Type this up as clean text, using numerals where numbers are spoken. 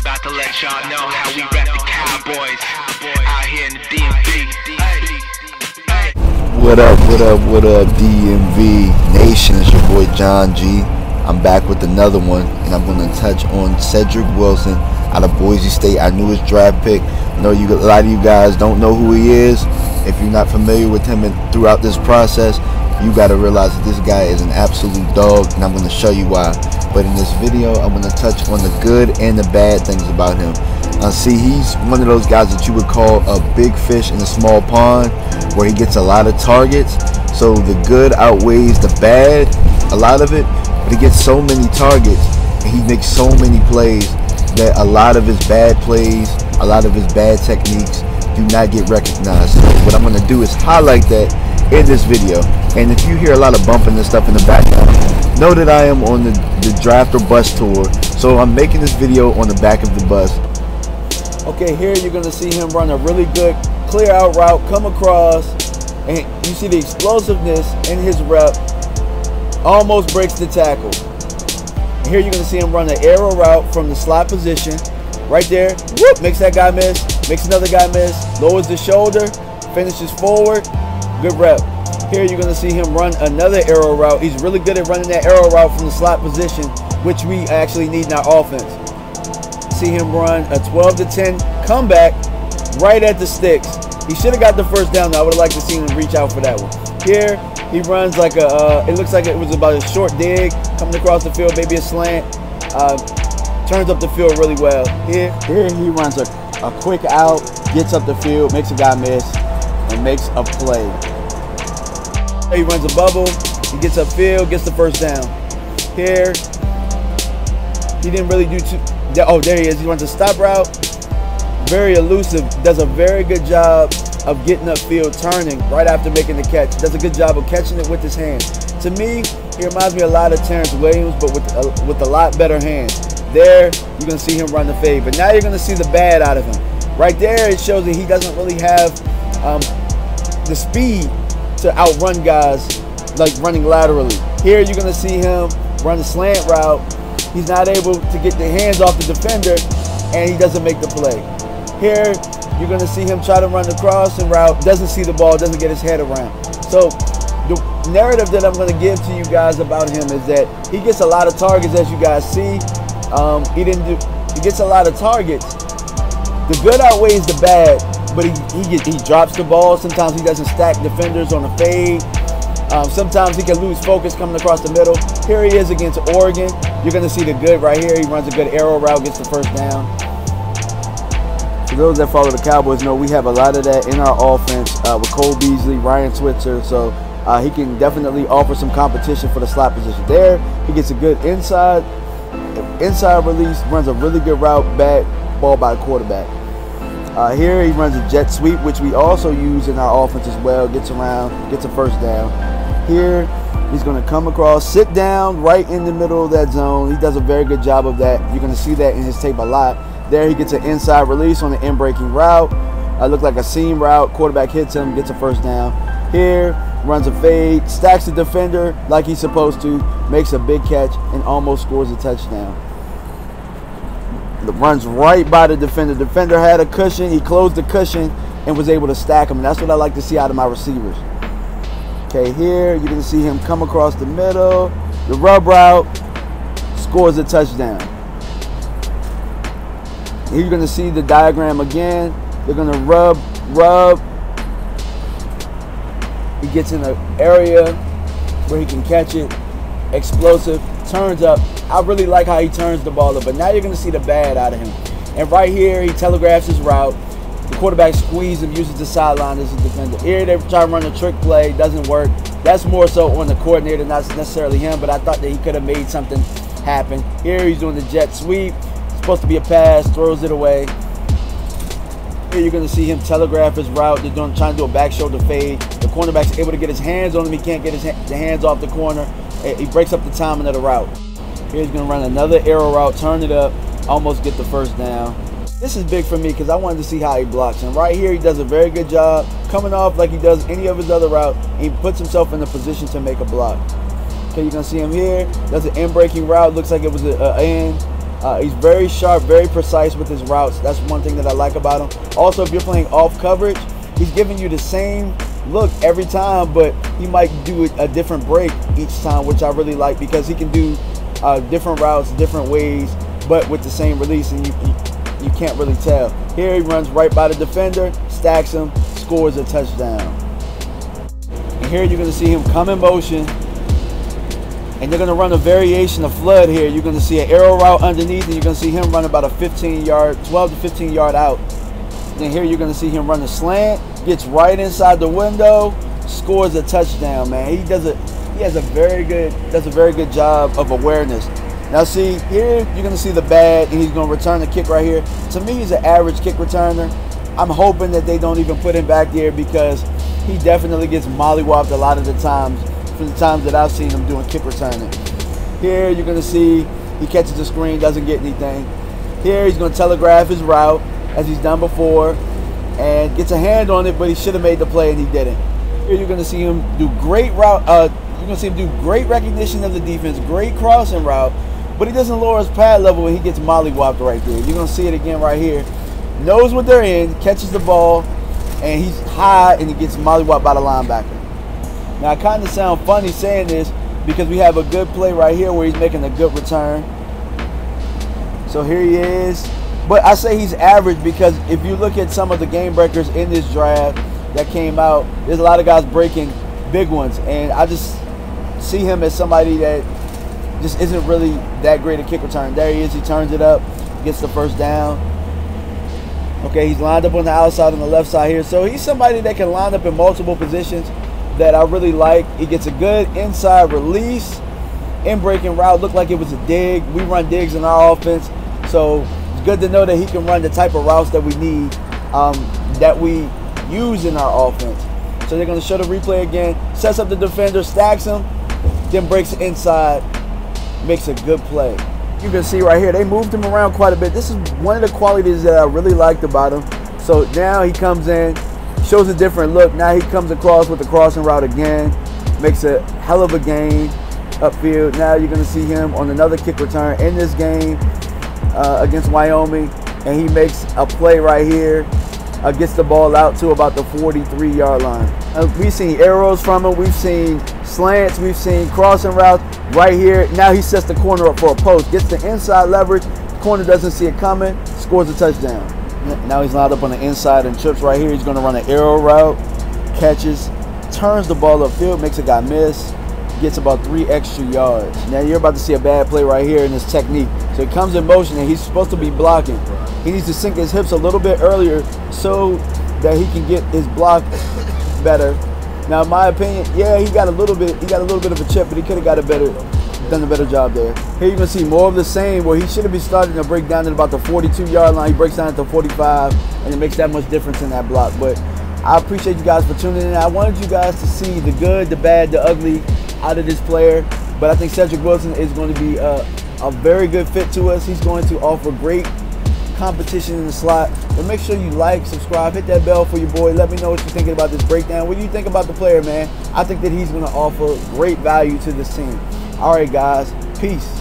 about to let y'all know how we rep the Cowboys out here in the DMV. What up, DMV Nation? It's your boy John G. I'm back with another one, and I'm going to touch on Cedric Wilson out of Boise State, our newest draft pick. I know a lot of you guys don't know who he is. If you're not familiar with him and throughout this process, you got to realize that this guy is an absolute dog, and I'm going to show you why. But in this video, I'm going to touch on the good and the bad things about him. See, he's one of those guys that you would call a big fish in a small pond, where he gets a lot of targets. So the good outweighs the bad, a lot of it, but he gets so many targets and he makes so many plays that a lot of his bad plays, a lot of his bad techniques do not get recognized. So what I'm going to do is highlight that in this video. And if you hear a lot of bumping and stuff in the background, know that I am on the draft or bus tour, so I'm making this video on the back of the bus. Okay, here you're going to see him run a really good clear out route, come across, and you see the explosiveness in his rep, almost breaks the tackle. And here you're going to see him run an arrow route from the slot position, right there, whoop, makes that guy miss, makes another guy miss, lowers the shoulder, finishes forward, good rep. Here you're going to see him run another arrow route. He's really good at running that arrow route from the slot position, which we actually need in our offense. See him run a 12 to 10 comeback right at the sticks. He should have got the first down. I would have liked to see him reach out for that one. Here he runs like a, it looks like it was about a short dig coming across the field, maybe a slant. Turns up the field really well. Here he runs a quick out, gets up the field, makes a guy miss, and makes a play. He runs a bubble, he gets upfield, gets the first down. Here, he didn't really do too. Oh, there he is. He runs a stop route. Very elusive. Does a very good job of getting upfield, turning right after making the catch. Does a good job of catching it with his hands. To me, he reminds me a lot of Terrence Williams, but with a lot better hands. There, you're going to see him run the fade. But now you're going to see the bad out of him. Right there, it shows that he doesn't really have the speed to outrun guys like running laterally. Here, you're going to see him run a slant route. He's not able to get the hands off the defender, and he doesn't make the play. Here, you're going to see him try to run the crossing route, doesn't see the ball, doesn't get his head around. So the narrative that I'm going to give to you guys about him is that he gets a lot of targets, as you guys see. He gets a lot of targets. The good outweighs the bad, but he drops the ball. Sometimes he doesn't stack defenders on the fade. Sometimes he can lose focus coming across the middle. Here he is against Oregon. You're going to see the good right here. He runs a good arrow route, gets the first down. For those that follow the Cowboys know we have a lot of that in our offense with Cole Beasley, Ryan Switzer. So he can definitely offer some competition for the slot position. There, he gets a good inside release, runs a really good route back, ball by the quarterback. Here he runs a jet sweep, which we also use in our offense as well. Gets around, gets a first down. Here he's going to come across, sit down right in the middle of that zone. He does a very good job of that. You're going to see that in his tape a lot. There he gets an inside release on the in-breaking route. Look like a seam route. Quarterback hits him, gets a first down. Here runs a fade, stacks the defender like he's supposed to, makes a big catch, and almost scores a touchdown. Runs right by the defender. The defender had a cushion. He closed the cushion and was able to stack him. And that's what I like to see out of my receivers. Okay, here you're going to see him come across the middle. The rub route, scores a touchdown. Here you're going to see the diagram again. They're going to rub. He gets in an area where he can catch it. Explosive, turns up. I really like how he turns the ball up, but now you're going to see the bad out of him. And right here, he telegraphs his route. The quarterback squeezes him, uses the sideline as a defender. Here, they try to run a trick play, doesn't work. That's more so on the coordinator, not necessarily him, but I thought that he could have made something happen. Here, he's doing the jet sweep. It's supposed to be a pass, throws it away. Here, you're going to see him telegraph his route. They're trying to do a back shoulder fade. The cornerback's able to get his hands on him. He can't get the hands off the corner. He breaks up the timing of the route. Here he's going to run another arrow route, turn it up, almost get the first down. This is big for me because I wanted to see how he blocks. And right here, he does a very good job coming off like he does any of his other route. He puts himself in a position to make a block. Okay, you're going to see him here. Does an in-breaking route. Looks like it was an end. He's very sharp, very precise with his routes. That's one thing that I like about him. Also, if you're playing off coverage, he's giving you the same look every time, but he might do a different break each time, which I really like, because he can do different routes, different ways, but with the same release, and you can't really tell. Here he runs right by the defender, stacks him, scores a touchdown. And here you're going to see him come in motion, and they're going to run a variation of flood here. You're going to see an arrow route underneath, and you're going to see him run about a 12 to 15 yard out. Then here you're going to see him run a slant, gets right inside the window, scores a touchdown, man. He does a very good job of awareness. Now see, here you're going to see the bad, and he's going to return the kick right here. To me, he's an average kick returner. I'm hoping that they don't even put him back there, because he definitely gets mollywopped a lot of the times, from the times that I've seen him doing kick returning. Here you're going to see he catches the screen, doesn't get anything. Here he's going to telegraph his route, as he's done before, and gets a hand on it, but he should have made the play, and he didn't. Here you're going to see him do great route. You're going to see him do great recognition of the defense, great crossing route, but he doesn't lower his pad level when he gets mollywopped right there. You're going to see it again right here. Knows what they're in, catches the ball, and he's high, and he gets mollywopped by the linebacker. Now, I kind of sound funny saying this, because we have a good play right here where he's making a good return. So here he is. But I say he's average, because if you look at some of the game breakers in this draft that came out, there's a lot of guys breaking big ones, and I just see him as somebody that just isn't really that great a kick return. There he is. He turns it up, gets the first down. Okay, he's lined up on the outside on the left side here. So he's somebody that can line up in multiple positions that I really like. He gets a good inside release, in breaking route. Looked like it was a dig. We run digs in our offense, so it's good to know that he can run the type of routes that we need, that we use in our offense. So they're going to show the replay again. Sets up the defender, stacks him, then breaks inside, makes a good play. You can see right here, they moved him around quite a bit. This is one of the qualities that I really liked about him. So now he comes in, shows a different look. Now he comes across with the crossing route again, makes a hell of a gain upfield. Now you're going to see him on another kick return in this game against Wyoming, and he makes a play right here, gets the ball out to about the 43-yard line. We've seen arrows from him, we've seen slants, we've seen crossing routes right here. Now he sets the corner up for a post, gets the inside leverage, corner doesn't see it coming, scores a touchdown. Now he's lined up on the inside and trips right here. He's going to run an arrow route, catches, turns the ball upfield, makes a guy miss, gets about 3 extra yards. Now you're about to see a bad play right here in his technique. So he comes in motion, and he's supposed to be blocking. He needs to sink his hips a little bit earlier so that he can get his block better. Now, in my opinion, yeah, he got a little bit of a chip, but he could have done a better job there. Here you're gonna see more of the same, where he should have been starting to break down at about the 42-yard line. He breaks down at the 45, and it makes that much difference in that block. But I appreciate you guys for tuning in. I wanted you guys to see the good, the bad, the ugly out of this player. But I think Cedric Wilson is going to be a very good fit to us. He's going to offer great competition in the slot. But make sure you like, subscribe, hit that bell for your boy. Let me know what you're thinking about this breakdown. What do you think about the player, man? I think that he's going to offer great value to this team. All right, guys. Peace.